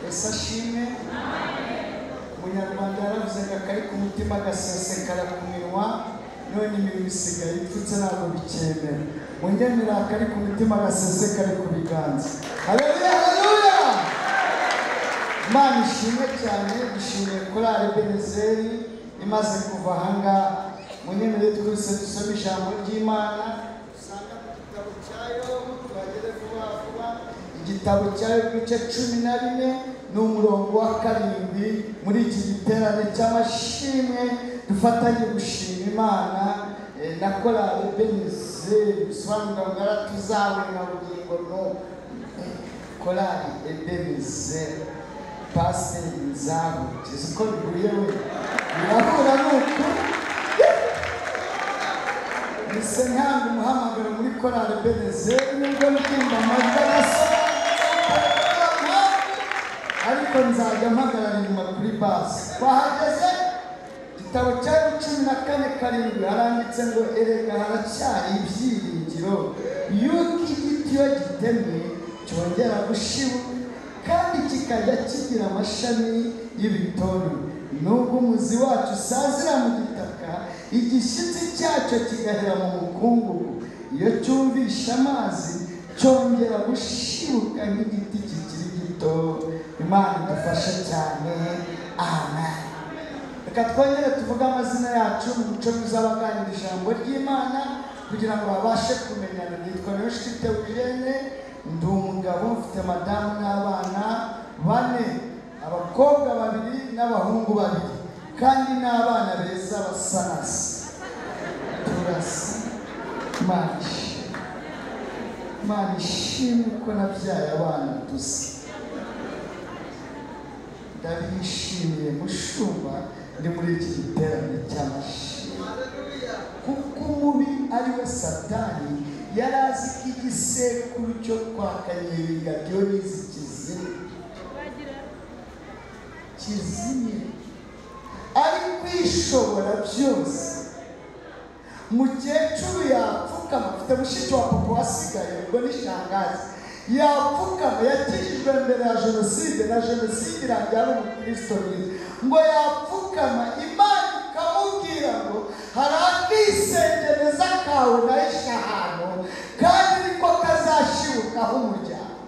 Esashime Munyarwanda yaravuze ngo akari ku mutima gasesekara ku minwa none imirimo isigaye ipfutse ntabwo bikemera mungemera akari ku mutima gasesekare ku biganza. Haleluya haleluya. Imana ishimwe cyane dushimiye korali Ebenezeri imaze kuva ahangaha mungemere twese dusome ijambo ry'Imana usanga mu gitabo cyayo twagere vuba vuba igitabo cyayo igice 14 n'umurongo wa 7 muri iki giterane cy'amashimwe dufatanye gushima Imana na korali Ebenezeri bisobanura ngo aratuzawe na bugingo no korali Ebenezeri Pastor Nzabo kiziko biguyewe birakura nuko nisenhanga umuhamagaro muri korali Ebenezeri nubwo ndimba amagaraso ariko nzajya mpagarara inyuma kuri basi bahageze igitabo cya 14:7 haranditse ngo erega haracyari ibyiringiro yuko igiti iyo gitemwe cyongera gushibuka kandi kikajya kigira amashami y'ibitono nubwo umuzi wacu usazira mu gitaka igishyitsi cyacyo kigahera mu mukungugu iyo cyumvisha amazi cyongera gushibuka nk'igiti kikiri gito. Imana idufashe cyane amen. Reka twongere tuvuge amazina yacu mu muco mwiza w'abaganira ijambo ry'Imana kugira ngo babashe kumenyana. Nitwa Niyonshuti Eugene, ndi umugabo mfite madamu n'abana 4, abakobwa 2 n'abahungu 2 kandi n'abana beza basanasi turasi. Imana ishimwe ko nabyaye abana dusa. Ndabishimiye mushumba ndi muri iki giterane cy'amashimwe kuko umubi ari we Satani yarazi ko igisekuru cyo kwa Kanyeringa Dionisi kizimye ari kwishobora byose. Mukecuru yapfukama afite mushiki wa papa wasigaye ubwo ni shangazi yapfukama yakijijwe mbere ya jenoside na jenoside irangira n'umukristo ngo yapfukama Imana ikamubwira ngo hari akisengereza kawe nahisha ahantu kandi niko kazashibukaho umuryango.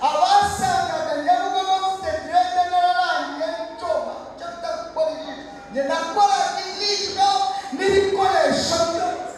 Abasangaga Nyabugogo bafite direde nararangiye n'icoma cyo kutakora ijisho njye nakoraga ijisho n'ibikoresho byose.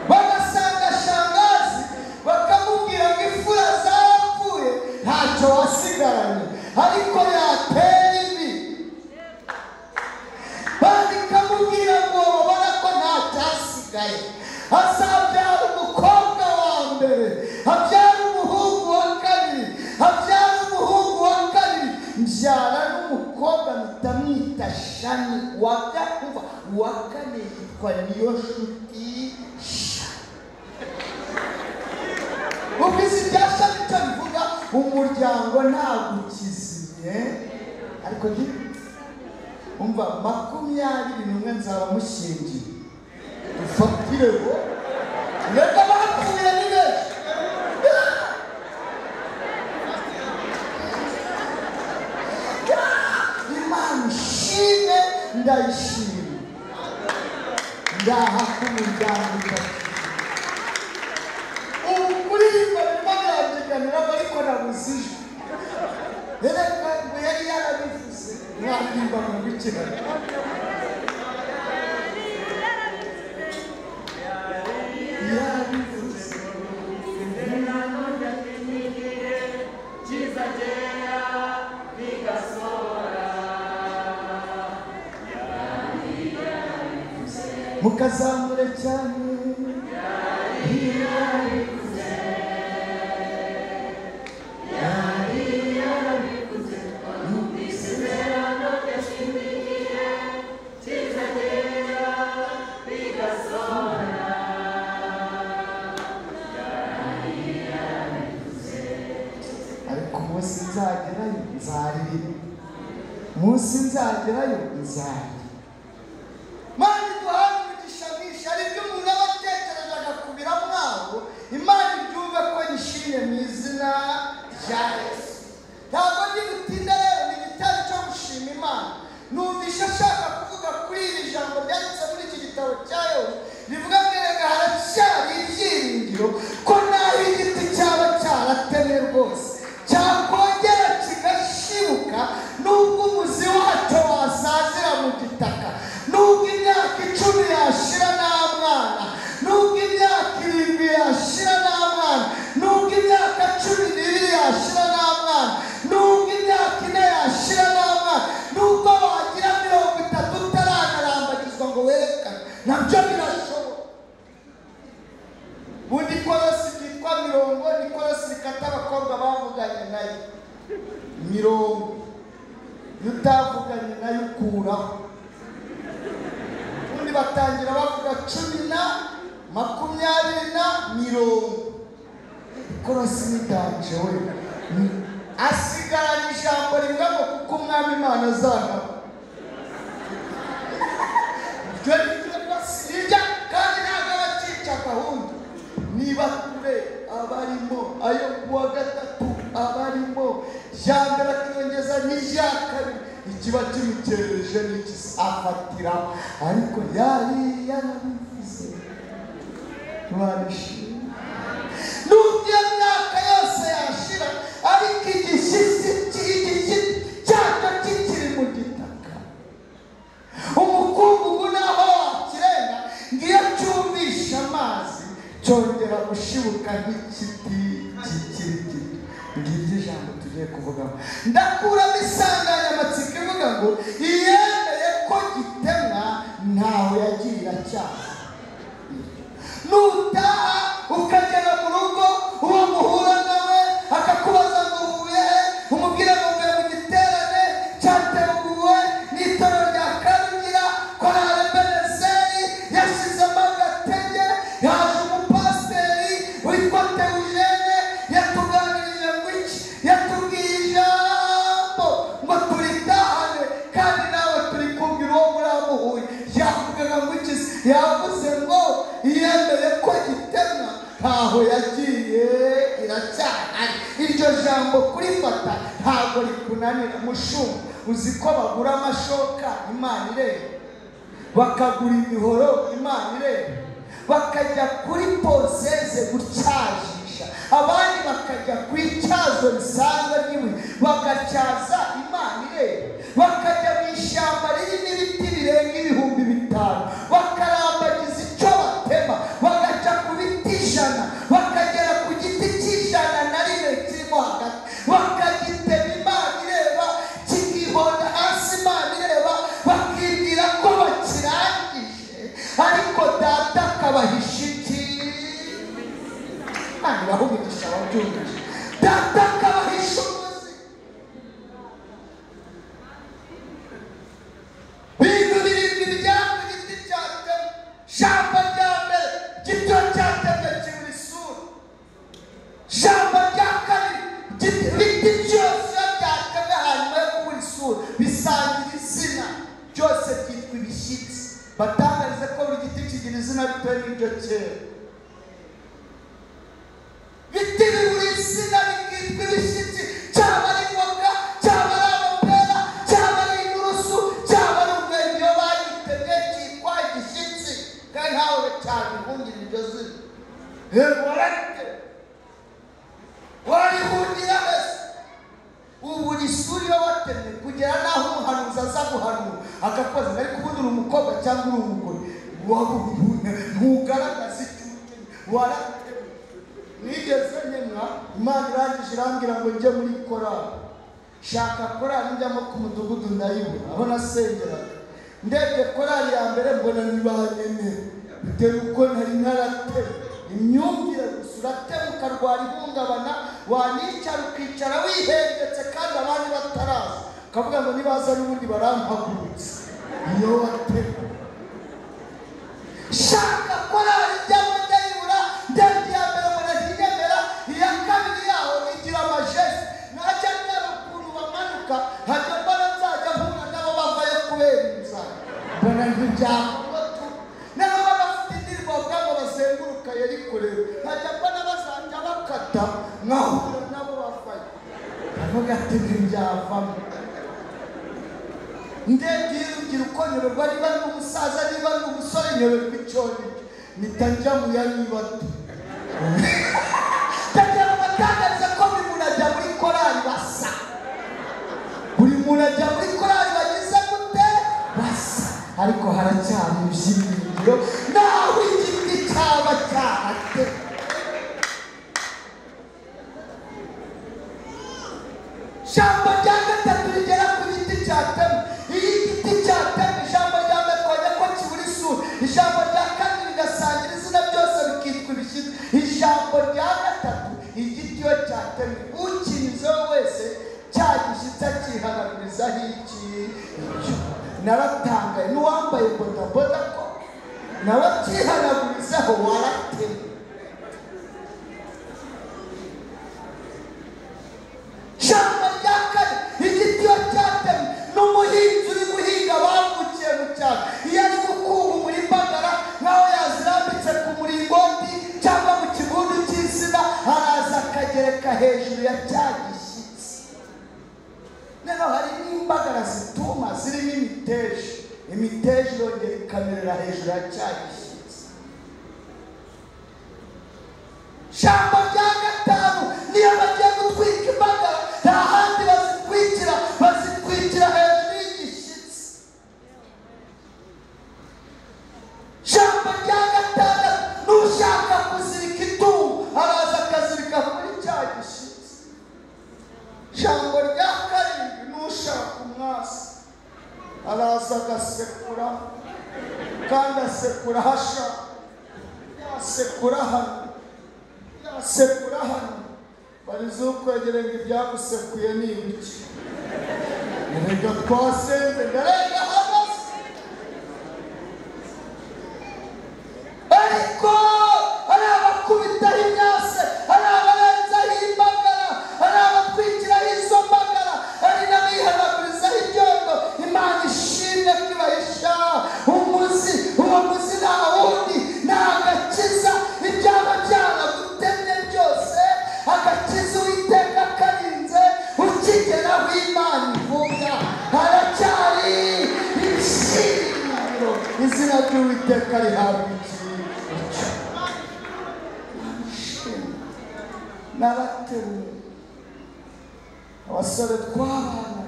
Bagasanga shangazi bakamubwira ngo ifura zarapfuye ntacyo wasigaranye ariko yatera ibi bakamubwira ngo babona ko ntacyasigaye azabyara umukobwa wa mbere abyara umuhungu wa kabiri abyara umuhungu wa kabiri mbyara n'umukobwa mutamwita Shani wa kane yitwa Niyonshuti. Ubizi byasha nicyo bivuga umuryango ntabwo ukizimye ariko umva 21 nzaba mushingiye ufatire ngo reka bapfuye ni benshi. Imana ishimwe ndayishimye ndaha k'umuryango kuririmba Imana yabiganira ariko nabuzije reka ngo yari yarabivuze mwaririmba mu bikira mukazamure cyane nzagerayo nzaririmba, munsi nzagerayo nzaririmba. Imana iduhaye umugisha mwinshi. Hari ibyo umuntu aba atekereje agakubira mwaho, Imana ibyumve ko yishimye mu izina rya Yesu. Ntabwo ndi butinda rero, ni igitabo cyo gushima Imana. Numvisha ashaka kuvuga kuri iri jambo ryanditse muri iki gitabo cya Yobu rivuga ngo erega haracyari ibyiringiro ko naho igiti cyaba cyaratemwe rwose cyakongera kigashibuka, nubwo umuzi wacyo wasazira mu gitaka, nubwo imyaka 10 yashira nta mwana, nubwo imyaka 7 yashira nta mwana, nubwo imyaka 12 yashira nta mwana, nubwo imyaka 4 yashira nta mwana, nubwo wagira 30 utaranarambagizwa ngo werekane, nabyo birashoboka. Ubundi korosi ryitwa mirongo, ni korosi rikata abakobwa bavuganye nayo. Mirongo iyo utavuganye nayo ukuraho. Ubundi batangira bavuga 10 na 20 na mirongo. Korosi nidanje we asigaranye ijambo rivuga ngo kuko umwami Imana azagaba. Ibyo ni byo basirya kandi ntabwo bacica gahunda. Niba kure abarimo ayo kuwa gatatu abarimo jambere akiyongeza n'ijya kabiri, ikiba kimukereje n'ikisafatira, ariko yari yarabivuze. Barishimye nubwo iyo myaka yose yashira, ariko igiti cyacyo kikiri mu gitaka. Umukungugu naho wakirenga, ngiyo cyumvisha amazi cyongera gushibuka nk'igiti kikiri gito. Ngiryo ijambo tugiye kuvugaho. Ndakuramo insanganyamatsiko ivuga ngo iyemeye ko gitemwa ntawe yagirira cyaha. Nutaha ukagera mu rugo, uwo muhura nawe akakubaza ngo uvuye he, umubwire ngo uvuye mu giterane cyateguwe n'itoro rya Karugira korali Ebenezeri, yashyizemo agatege, yaje umupasiteri witwa Teujene yatuganirije ngo iki, yatubwiye ijambo ngo turitahane, kandi nawe turi kubwira uwo muri amuhuye. Yavugaga ngo iki? Yavuze ngo iyemeye ko gitemwa ntaho yagiye iracyahari. Iryo jambo kurifata ntabwo rikunanira. Mushumba uzi ko bagura amashoka Imana ireba, bakagura imihoro Imana ireba, bakajya kuri poseze gucyajisha, abandi bakajya ku icyazo risanzwe ry'iwe bagacyaza Imana ireba, bakajya mu ishyamba ririmo ibiti birenga 5,000 bakarambagiza icyo batema, bagaca ku biti 100, bakagera ku giti cy'101 kirimo hagati, bakagitema Imana ireba, kikihonda hasi Imana ireba, bakibwira ko bakirangije, ariko data akabahisha iki? Imana ibaha umugisha wabyumvise. Data akabahisha umuzi. Bintu birindwi bijyana ku giti cyatemwe. Jambo rya mbere, gito cyatemwe kibura isura. Jambo rya kabiri, ibiti byose byatemwe hanyuma yo kubura isura bisangira izina, byose byitwa ibishyitsi. Batangarize ko buri giti kigira izina bitewe n'ibyo kera. Biti bibura izina bikitwa ibishyitsi, cyaba ari imboga, cyaba ari amapera, cyaba ari inturusu, cyaba ari umwembe. Iyo bagitemye cyitwa igishyitsi, kandi ntawe cyabihungira iryo zina. Warate warihungira wese. Ubu isuri yo watemye kugera naho umuhanuzi aza guhanura akakoza, ariko ubundi uri umukobwa cyangwa uri umugore, ntugaragaza icyo utemye. Warate nigeze nyemwa, Imana irangije irambwira ngo njye muri korali. Shaka korali njyamo ku mudugudu ndayibura aho nasengeraga. Ndebye korali ya mbere mbona ntibanyemera, bitewe uko nari narateye imyumvire gusa. Uratema ukarwara ihungabana, wanicara ukicara wihengetse kandi abandi bataraza, ukavuga ngo nibaza n'ubundi barampagurutse. Iyo watema shaka korali njyamo ndayibura, ndebye iya mbere mbona ntiyemera, iya kabiri yaho igira amajesi. Najya ndeba ukuntu nzamuka hajya mbona nzajya mpura nabo bavayo kubera inzara mbona ntibyakorwa tu nabo bafite indirimbo bavuga ngo bazenguruka yari kureba hajya mbona bazajya bakata nkahura nabo bavayo avuga ati ntibyavamo ndebye urubyiruko nyoberwa niba ari umusaza niba ari umusore nyoberwa icyo mpita njya mu ya nibato ndagira ngo batangarize ko buri muntu ajya muri korali basa buri muntu ajya muri korali bagize gute basa ariko haracyari ibyiringiro naho igiti cyaba cyahate ijambo rya gatatu rigera ku giti cyatemwe iyo igiti cyatemwe ijambo rya mbere twajya ko kibura isura ijambo rya kabiri rigasangira izina byose bikitwa ibishyitsi ijambo rya gatatu igiti iyo cyatemwe ukinizeho wese cya gishyitsi akihanagurizaho iki naratangaye n'uwambaye bodaboda ko nawe akihanagurizaho waratemwe ijambo rya kane igiti iyo cyatemwe n'umuhinzi uri guhinga bavukiye mu cyaro iyo ari gukuba imbagara nkaho yazirambitse ku muringoti cyangwa mu kigundu cy'insina araza akagereka hejuru ya cya gishyitsi noneho hari n'imbagara zituma zirimo imiteja irongera ikamerera hejuru ya cya gishyitsi ijambo rya gatanu niyo bagiye gutwika imbagara nta handi bazitwikira hejuru y'igishyitsi ijambo rya gatandatu n'ushaka kuzirika itungo araza akazirika kuri cya gishyitsi ijambo rya karindwi n'ushaka umwasi araza agasekura kandi asekura hashaka yasekura hano barize ukwegere ngo ibyagusekuye ni ibiki erega twasenze ndarenga hagase ariko hari abakubitaho imyase hari abarenzaho imbagara hari abatwikiraho izo mbagara hari n'abihanagurizaho ibyondo imana ishimwe ko ibahisha umuzi uwo muzi nta wundi ni agakiza ibyaba byaragutemye byose agakiza uwiteka karinze ukigeraho imana ivuga haracyari ibishingiro izina ry'uwiteka rihabwa narateruye abasore twabanaga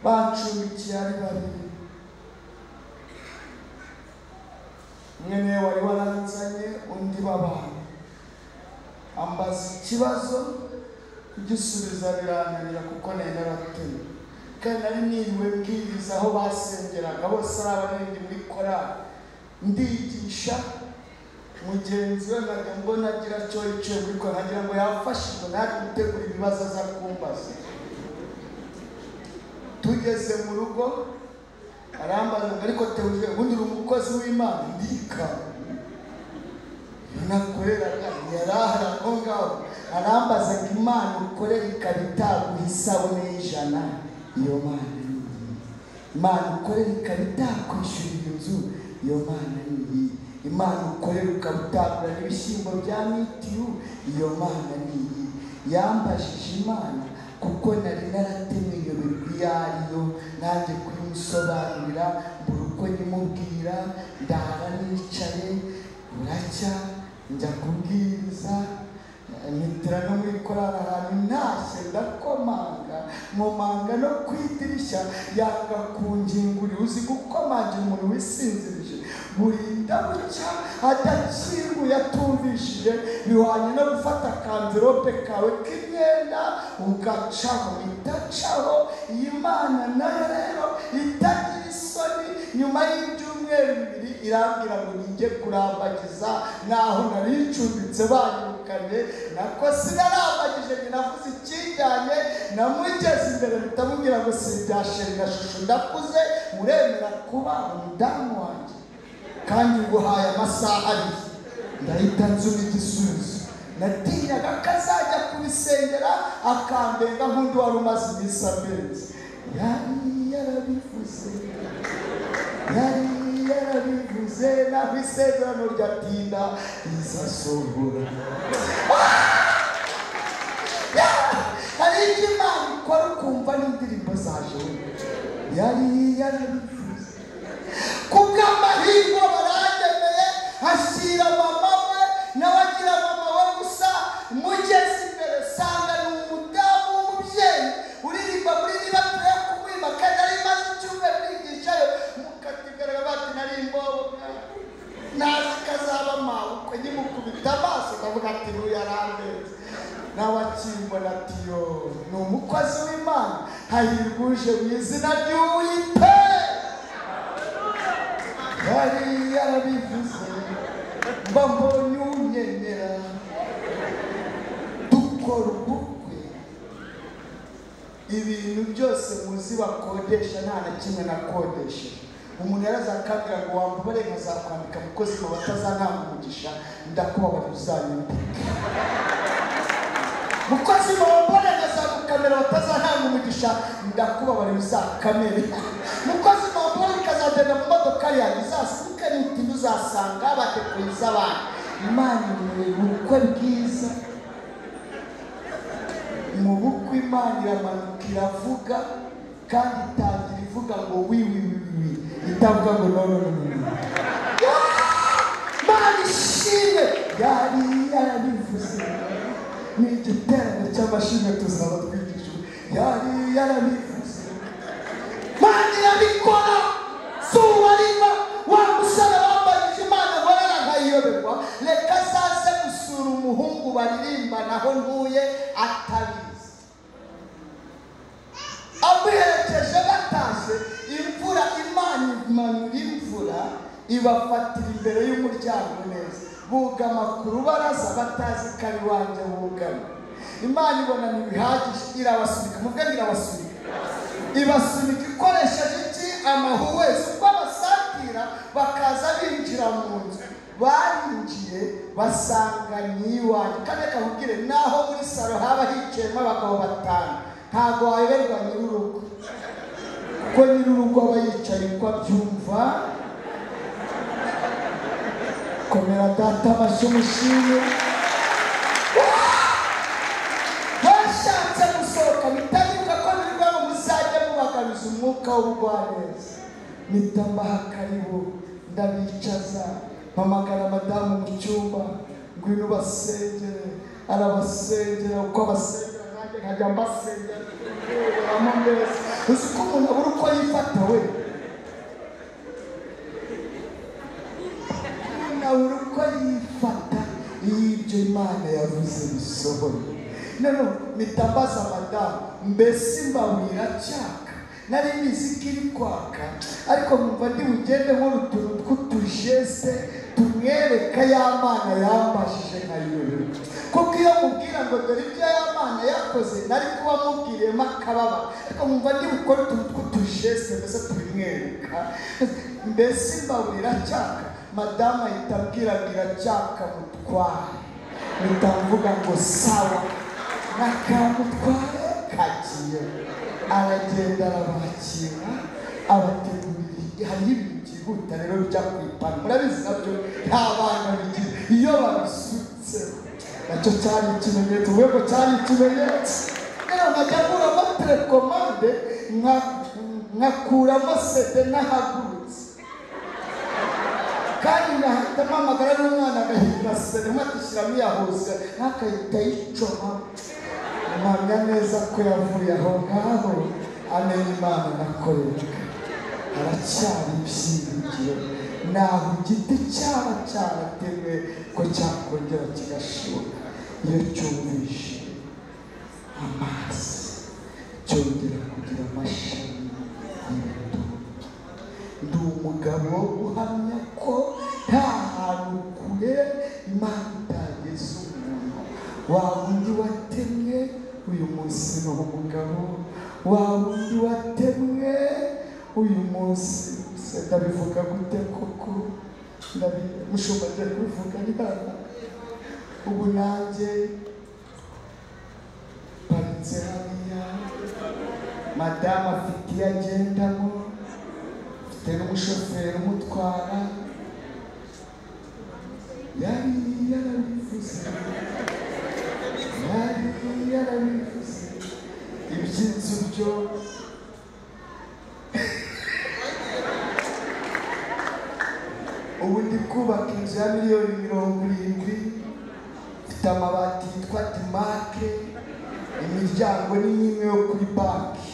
bancumbikiye ari babiri umwe niwe wari waranzanye undi babana ambaza ikibazo kugisubiza birananira kuko nari narateruye kandi nari niriwe mbwiriza aho basengeraga bose ari abaririmbyi muri korali ndigisha mugenzi we nkajya mbona agira cyo yicaye muri korali nkagira ngo yafashijwe ntari gutegura ibibazo aza kumbaza tugeze mu rugo arambaza ngo ariko teuje ubundi uri umukozi w'Imana ndikana nakoreraga yarahara aho ngaho arambaza ngo Imana ukorera ikabitaguha isabune y'ijana iyo Mana ni Imana ukorera ikabitakwishurira inzu iyo Mana ni Imana ukorera ukabutagura n'ibishyimbo bya mitiyu iyo Mana ni yambajije Imana kuko nari naratemwe iyo bigwi yariyo nanjye kuyimusobanurira mbura uko nyimubwira ndara nicaye buracya njya kubwiriza mpitira no muri korali ahantu ntashye ndakomanga nkomanga no ku idirishya yanga kungingurira uzi gukomangira umuntu wisinzirije burinda bucya adakinguye atumvishije bihwanye no gufata akamvirope kawe k'imyenda ugacaho itacaho iyi Mana nayo rero itagira isoni nyuma y'ibyumweru bibiri irambwira ngo nijye kurambagiza naho nari ncumbitse banyirukanye nako sinarambagije ngo navuze ikijyanye namugeze imbere bitamubwira ngo sibyasheri na shusho ndakuze uremera kuba umudamu wanjye kandi nguhaye amasaha abiri ndahita nzuma igisubizo natinyaga ko azajya kubisengera akambenga nk'undi wari umaze iminsi ameze. Yari yarabivuze naho isezerano ryatinda rizasohora. Hari ibyo Imana ikora ukumva n'indirimbo zaje. Yari yarabivuze kubw'amahirwe baranyemeye hashyira mama we nawe agira mama we gusa mugeze imbere sanga ni umudamu w'umubyeyi uririmba muri nibature yo kumwima kandi ari maze icyumweru bigishayo mukatigaraga bati nari imbobo nazi kazaba mawukwe nyimukubita amaso ndavuga ati nuyarambeze nawe akimbona ati yo ni umukozi w'Imana hahirwa uje mu izina ry'Uwiteka. Yari yarabivuze mba mbonye unyemera dukora ubukwe. Ibintu byose muzi bakodesha nta na kimwe nakodesheje. Umuntu yarazakambira ngo wambabare nkazakwambika mukozi ngo batazantanga umugisha ndakubabarira uzanyambike. Mukozi wambabare nkazagukamera batazantanga umugisha ndakubabarira uzakamere. Mukozi wambabare ukazagenda mu modoka yawe izasibuke n'itindi uzasanga bateguyiza abantu. Imana ni ubukwe bwiza. Mu bukwe Imana iramanuka iravuga kandi itangira ivuga ngo wi itavuga ngo no. Imana ishimwe yari yarabivuze. Ni igiterane cy'amashimwe tuzaba twigishijwe. Yari yarabivuze. Imana irabikora. Suwarima wa musore wambajije Imana ngo yarakayiyoberwa reka azaze gusura umuhungu baririmbana aho ntuye atabizi. Amuherekeje batashye imvura Imana imanura imvura ibafatira imbere y'umuryango neza bugama ku rubaraza batazi ko ari wanjye bugama. Imana ibona ntibihagije irabasunika mubwe irabasunika ibasunika ikoresheje iki amahuwezi ubwo basatira bakaza binjira mu nzu. Barinjiye basanga ni iwanjye kandi akakubwire naho muri salo haba hicayemo abagabo batanu ntabwo wayoberwa nyir'urugo kuko nyir'urugo aba yicaye uko abyumva. Komera data amashyi umushimwe. Bashatse gusohoka bitavuga ko birirwa ngo muzajye mubagabiza umwuka w'ubugwaneza. Mpita mbaha karibu ndabicaza mpamagara madamu mu cyumba ngwino basengere. Arabasengera uko abasengera nanjye nkajya mbasengera mbese uzi ko umuntu abura uko yifata we. Abura uko yifata iyo ibyo Imana yavuze bisohoye. None mpita mbaza madamu mbese mbabwira cyaka nari mizi ko iri kwaka ariko mwumva ndi bugende nk'utuntu tw'utujeste tumwereka ya Mana yambashije nkayoberwa. Kuko iyo mubwira ngo dore ibyo ya Mana yakoze nari kuba mubwiriyemo akababaro ariko mwumva ndi bukore utuntu tw'utujeste mbese tubimwereka. Mbese mbabwira cyaka madamu ahita abwira cyaka mutware. Mpita mvuga ngo sawa nakamutware kagiye. Aragenda arabakira abategurira. Hari ibintu byihuta rero bijya ku ipanu murabizi nabyo nta bana bigira iyo babisutse nacyo cyari ikimenyetso. Ubwo cyari ikimenyetso rero nkajya nkuramo telekomande nkakuramo sede n'ahagurutse kandi nahita mpamagara n'umwana agahindura sede nkatishyiramo iyahuze ntakahita yicoma. Mpamya neza ko yavuye aho ngaho amenya Imana nakorera. Haracyari ibyiringiro naho igiti cyaba cyaratemwe ko cyakongera kigashoka iyo cyumvishe amazi cyongera kugira amashami y'ibitoki. Ndi umugabo uhamya ko nta hantu kure Imana itageze umuntu. Wa wundi watemwe uyu munsi ni umugabo. Wa wundi watemwe uyu munsi ndabivuga gute koko mushobora kubivuga nibana ubu nanjye paritse hariya, madamu afite iyo agendamo, afite n'umushoferi umutwara, yari yarabivuze iby'inzu byo ubu ndi kubaka inzu ya miliyoni 70, ifite amabati yitwa dimake, imiryango n'imwe yo kuri banki,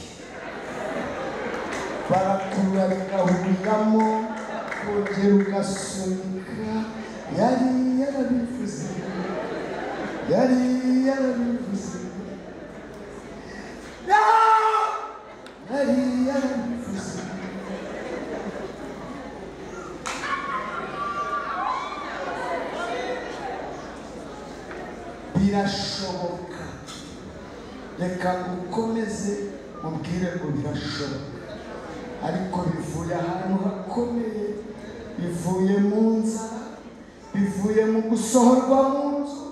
barakurura bagahuriramo, kongera ugasunika. Yari yarabivuze birashoboka. Reka ngukomeze mubwire ngo birashoboka, ariko bivuye ahantu hakomeye, bivuye mu nzara, bivuye mu gusohorwa mu nzu,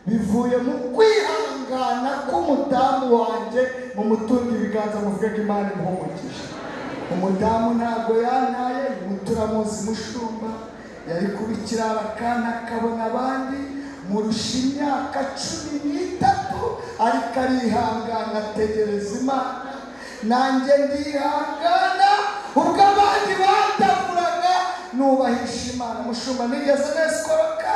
bivuye mu kwihangana k'umudamu wanjye mu mutunga ibiganza muvuge ko Imana imuhumukije. Umudamu ntabwo yantaye, muturamuzi mushumba, yari kuba ikirara kandi akabona abandi, murusha imyaka 13, ariko arihangana ategereza Imana, nanjye ndihangana ubwo abandi batavuraga nubahisha Imana. Mushumba nigeze nesikoroka,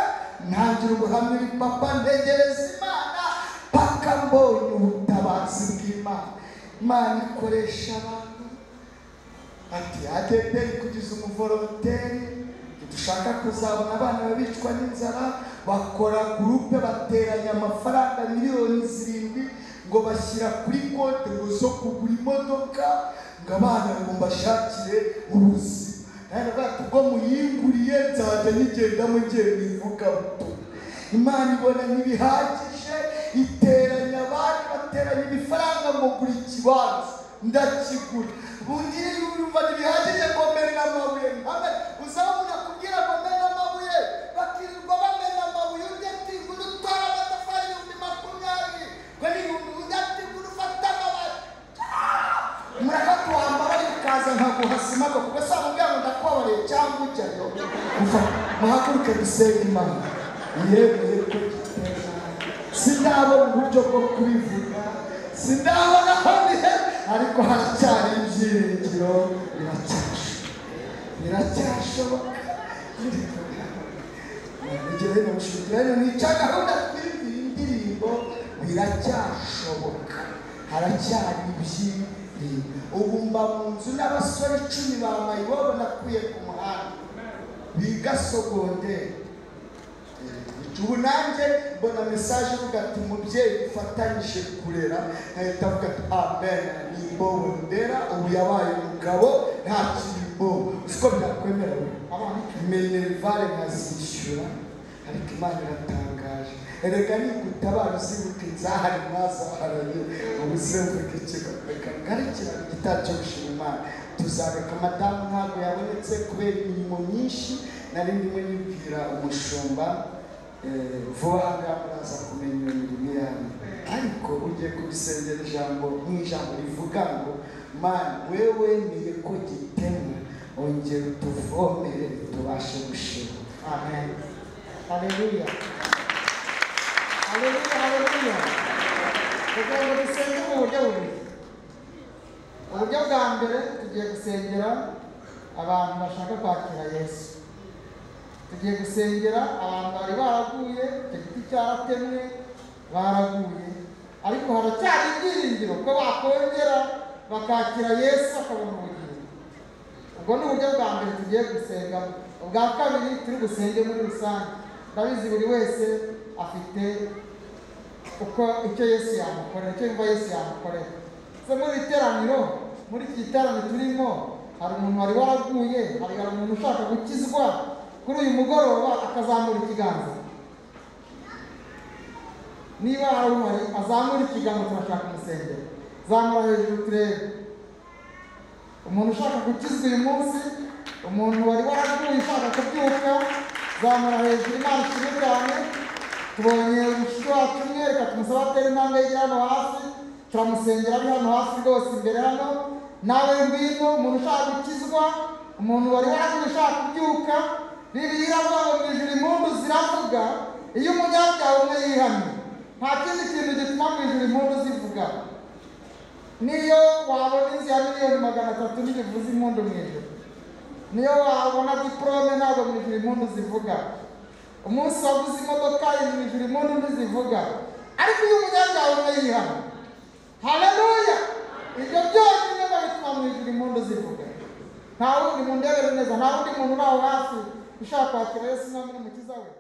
ntangira ubuhamya papa, ntegereza Imana paka mbonye ubutabazi bw'Imana. Imana ikoresha abantu, ati adeperi kugize umuvolonteri, dushaka kuzabona abana babicwa n'inzara, bakora gurupe bateranya amafaranga miliyoni 7 ngo bashyira kuri konti ngo zo kugura imodoka, ngo abana ngo mbashakire ubuzima. Ubwo muyinguriye nzajya nigenda mugenda ivuga butumwa. Imana ibona ntibihagije, iteranya abandi, bateranya ibifaranga ngo gura ikibanza, ndakigura. Ubundi yumva ntibihagije ngo mena amabuye, uzabona kubwira ngo mena amabuye, bakirirwa bamena amabuye, undi ati ngo utwara amatafari 20,000, ngo ni undi ati ngo ufata amabati. Muraka kuwambara ikaza nkaguhasima ngo kuko sa mubwira ngo ndakwabariye cyangwa ujyayo, muhaguruke dusenge Imana. Yemeye ko gitera, sindabona uburyo bwo kubivuga, sindabona hamwe, ariko haracyari ibyiringiro, biracyashoboka. Nigere no mushikirane nicaga hunda twibira indirimbo, biracyashoboka, haracyari ibyiringiro. Ubu mba mu nzu n'abasore 10 bamayibobo nakuye ku muhanda biga sogonderi. Ubu nanjye mbona message ivuga ati umubyeyi ufatanyije kurera, ahita avuga ati amen, ni Bobo Ndera ubu yabaye umugabo nta kimbo. Siko byakwemera minervale nkazishyura, ariko Imana iratangaje. Erega ni gutabara uzibuke nzahari mwazaharanye ubuzima bw'ikigo. Reka ngarikira igitacyo gushima Imana. Tuzareka madamu ntabwo yabonetse kubera imirimo myinshi, nari ndimo nibwira umushumba vuba aha muraza kumenya imirimo yawe, ariko ugiye kubisengera ijambo nk'ijambo rivuga ngo Mana wewe niye ko gitemwa, ongera utuvomere tubashe gushira. Amen. Haleluya. Kugira ngo dusenge mu buryo bubiri. Uburyo bwa mbere tugiye gusengera abantu bashaka kwakira Yesu. Tugiye gusengera abantu bari baraguye, igiti cyaratemwe baraguye, ariko haracyari ibyiringiro ko bakongera bakakira Yesu akabona ubugingo. Ubwo ni uburyo bwa mbere tugiye gusenga. Ubwa kabiri turi gusenge muri rusange. Ndabizi buri wese afite uko icyo Yesu yamukorera, icyo yumva Yesu yamukorera. Se muri iteraniro, muri iki giterane turimo, hari umuntu wari waraguye, hari umuntu ushaka gukizwa kuri uyu mugoroba akazamura ikiganza. Niba hari umwe azamura ikiganza turashaka umusengero, zamura hejuru turebe. Umuntu ushaka gukizwa uyu munsi, umuntu wari waraguye ushaka kubyuka, zamura hejuru. Imana ishimwe cyane. tubonye umushiki wacu umwe, reka tumusaba atera intambwe yigira hano hafi, turamusengera ari hano hafi rwose imbere hano. Nawe ngwino, umuntu ushaka gukizwa, umuntu wari waragiye ushaka kubyuka. Bibiliya iravuga ngo mu ijuru impundu ziravuga iyo umunyabyaha umwe yihamye. Nta kindi kintu gituma mu ijuru impundu zivuga. Niyo wabona inzu ya miliyoni 300 ntibivuze impundu mu ijuru. Niyo wabona diplome ntabwo mu ijuru impundu zivuga. Umunsi waguze imodoka mu ijuru impundu ntizivuga. Ariko iyo umunyabyaha umwe yihamye, haleluya, ibyo byose niyo bituma mu ijuru impundu zivuga. Nta wundi muntu ndebere neza, nta wundi muntu uraho hafi ushaka kwakira Yesu n'umukiza we.